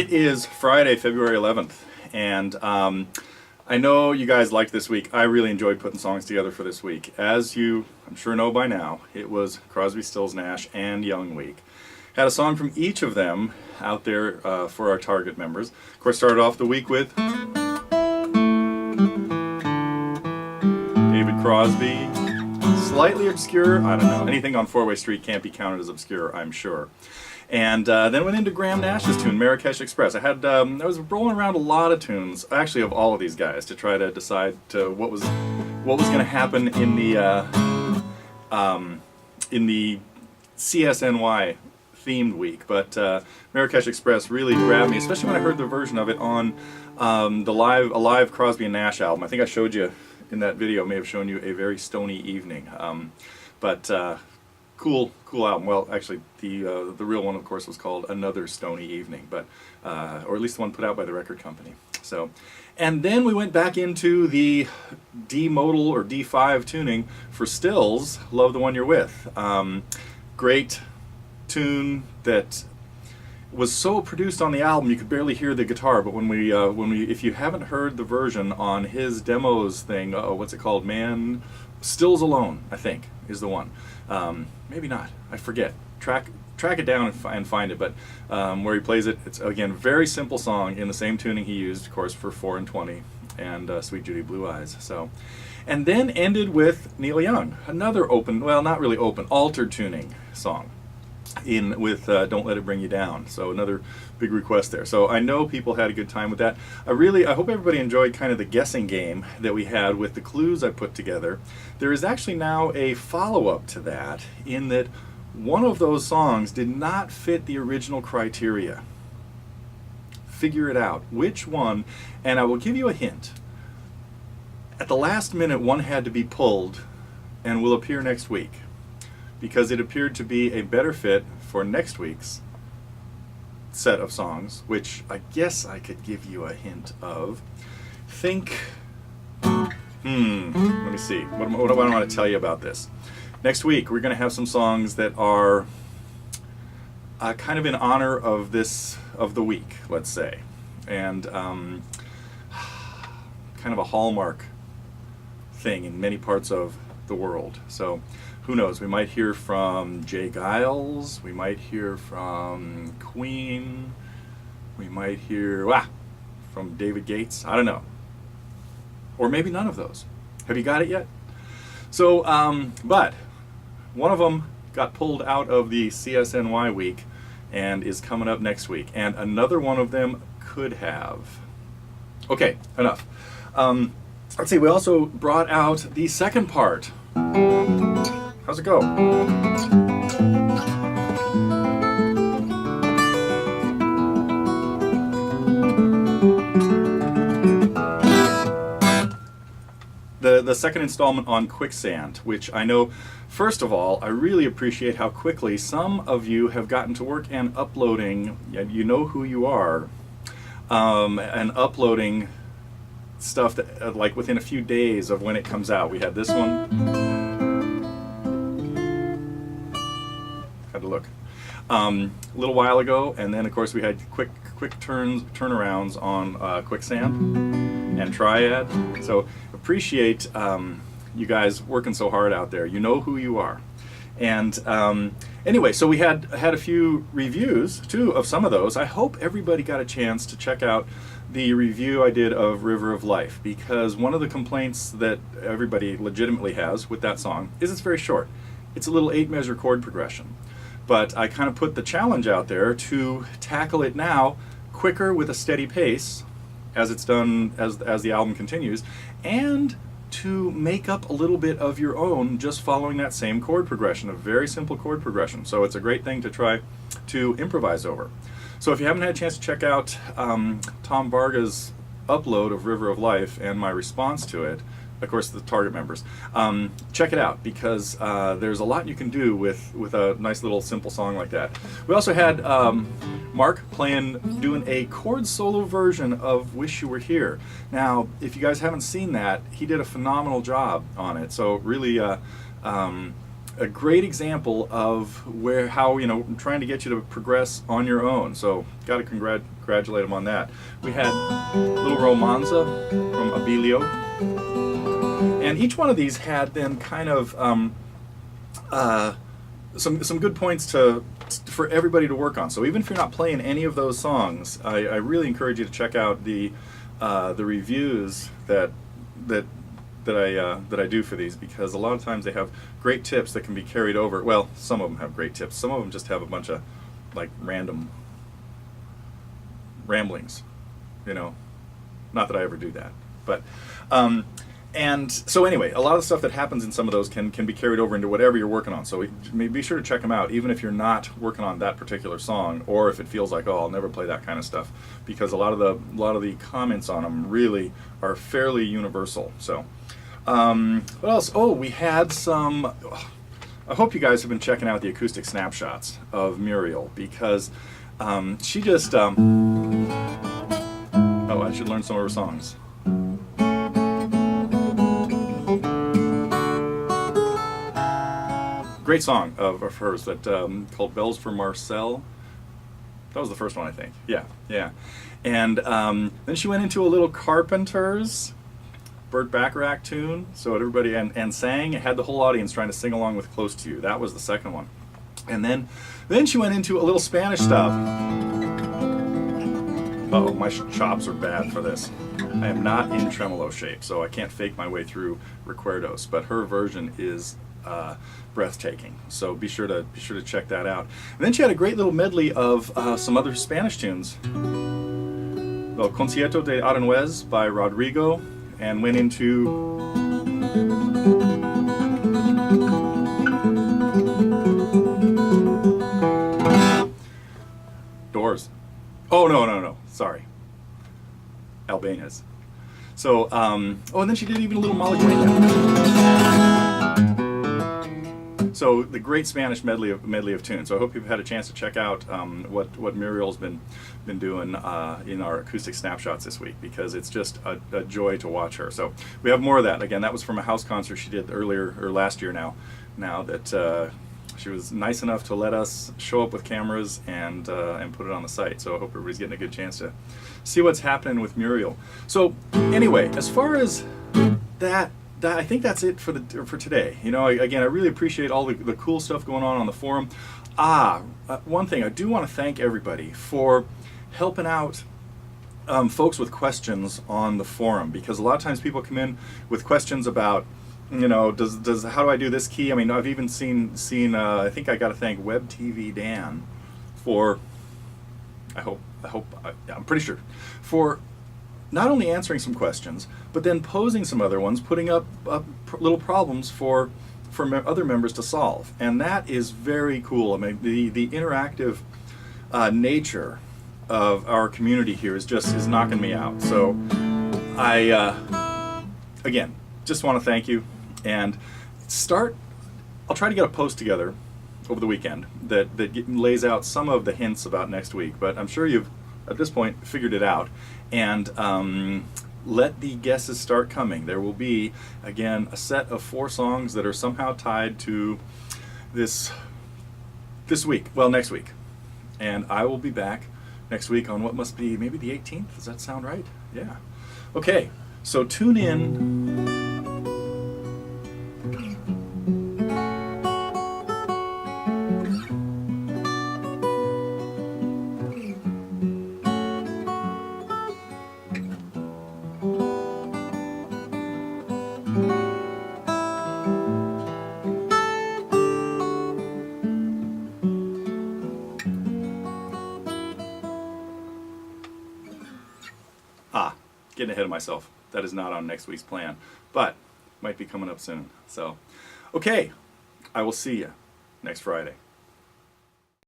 It is Friday, February 11th, and I know you guys liked this week. I really enjoyed putting songs together for this week. As you, I'm sure, know by now, it was Crosby, Stills, Nash, and Young week. Had a song from each of them out there for our target members. Of course, started off the week with David Crosby. Slightly obscure, I don't know. Anything on Four-Way Street can't be counted as obscure, I'm sure. And then went into Graham Nash's tune, Marrakesh Express. I was rolling around a lot of tunes, actually of all of these guys, to try to decide what was going to happen in the CSNY themed week. But Marrakesh Express really grabbed me, especially when I heard the version of it on a live Crosby and Nash album. I think I showed you in that video, may have shown you A Very Stony Evening. Cool album. Well, actually, the real one, of course, was called Another Stony Evening, but or at least the one put out by the record company. So, and then we went back into the D modal or D5 tuning for Stills. Love the One You're With. Great tune that was so produced on the album you could barely hear the guitar. But when we if you haven't heard the version on his demos thing, what's it called? Man, Stills Alone, I think, is the one. Maybe not. I forget. Track it down and find it. But where he plays it, it's again very simple song in the same tuning he used, of course, for 4 and 20 and Sweet Judy Blue Eyes. So, and then ended with Neil Young, another open, well, not really open, altered tuning song. With Don't Let It Bring You Down. So another big request there. So I know people had a good time with that. I hope everybody enjoyed kind of the guessing game that we had with the clues I put together. There is actually now a follow-up to that, in that one of those songs did not fit the original criteria. Figure it out. Which one? And I will give you a hint. At the last minute, one had to be pulled and will appear next week, because it appeared to be a better fit for next week's set of songs, which I guess I could give you a hint of. Think, let me see, what do I want to tell you about this? Next week, we're going to have some songs that are kind of in honor of the week, let's say, and kind of a hallmark thing in many parts of the world. So, who knows, we might hear from Jay Giles, we might hear from Queen, we might hear from David Gates, I don't know. Or maybe none of those. Have you got it yet? So, but one of them got pulled out of the CSNY week and is coming up next week. And another one of them could have. Okay, enough. Let's see, we also brought out the second part. How's it go? The second installment on Quicksand, which I know, first of all, I really appreciate how quickly some of you have gotten to work and uploading, you know who you are, and uploading stuff that, like within a few days of when it comes out. We had this one. Had to look. A little while ago, and then of course we had quick turnarounds on Quicksand and Triad. So appreciate you guys working so hard out there. You know who you are. And anyway, so we had a few reviews too of some of those. I hope everybody got a chance to check out the review I did of River of Life, because one of the complaints that everybody legitimately has with that song is it's very short. It's a little 8-measure chord progression. But I kind of put the challenge out there to tackle it now quicker with a steady pace as it's done as the album continues, and to make up a little bit of your own just following that same chord progression, a very simple chord progression. So it's a great thing to try to improvise over. So if you haven't had a chance to check out Tom Varga's upload of River of Life and my response to it, of course the target members, check it out, because there's a lot you can do with a nice little simple song like that. We also had Mark doing a chord solo version of Wish You Were Here. Now, if you guys haven't seen that, he did a phenomenal job on it. So really a great example of how I'm trying to get you to progress on your own. So got to congratulate him on that. We had little Romanza from Abilio, and each one of these had then kind of some good points for everybody to work on. So even if you're not playing any of those songs, I really encourage you to check out the reviews that I do for these, because a lot of times they have great tips that can be carried over. Well, some of them have great tips. Some of them just have a bunch of like random ramblings, Not that I ever do that, but and so anyway, a lot of the stuff that happens in some of those can be carried over into whatever you're working on. So be sure to check them out, even if you're not working on that particular song, or if it feels like, oh, I'll never play that kind of stuff, because a lot of the comments on them really are fairly universal. So what else? Oh, we had some. I hope you guys have been checking out the acoustic snapshots of Muriel, because she just. Oh, I should learn some of her songs. Great song of hers that called "Bells for Marcel." That was the first one, I think. Yeah. And then she went into a little Carpenters, Burt Bacharach tune. So everybody and sang. Had the whole audience trying to sing along with "Close to You." That was the second one. And then she went into a little Spanish stuff. Uh-oh, my chops are bad for this. I am not in tremolo shape, so I can't fake my way through Recuerdos. But her version is breathtaking. So be sure to check that out. And then she had a great little medley of some other Spanish tunes. El Concierto de Aranjuez by Rodrigo, and went into Doors. Oh, no. Sorry. Albanias. So, and then she did even a little Malagueña. So the great Spanish medley of tunes. So I hope you've had a chance to check out what Muriel's been doing in our acoustic snapshots this week, because it's just a joy to watch her. So we have more of that. Again, that was from a house concert she did last year now that she was nice enough to let us show up with cameras and put it on the site. So I hope everybody's getting a good chance to see what's happening with Muriel. So anyway, as far as that, I think that's it for today. Again, I really appreciate all the cool stuff going on the forum. One thing, I do want to thank everybody for helping out folks with questions on the forum, because a lot of times people come in with questions about, does how do I do this key? I mean, I've even seen I think I got to thank Web TV Dan for, I'm pretty sure, for not only answering some questions, but then posing some other ones, putting up little problems for other members to solve. And that is very cool. I mean, the interactive nature of our community here is knocking me out. So I, again, just want to thank you. And I'll try to get a post together over the weekend that lays out some of the hints about next week. But I'm sure you've, at this point, figured it out. And let the guesses start coming. There will be, again, a set of 4 songs that are somehow tied to this week. Well, next week. And I will be back next week on what must be maybe the 18th. Does that sound right? Yeah. Okay, so tune in. Getting ahead of myself. That is not on next week's plan, but might be coming up soon. So, okay, I will see you next Friday.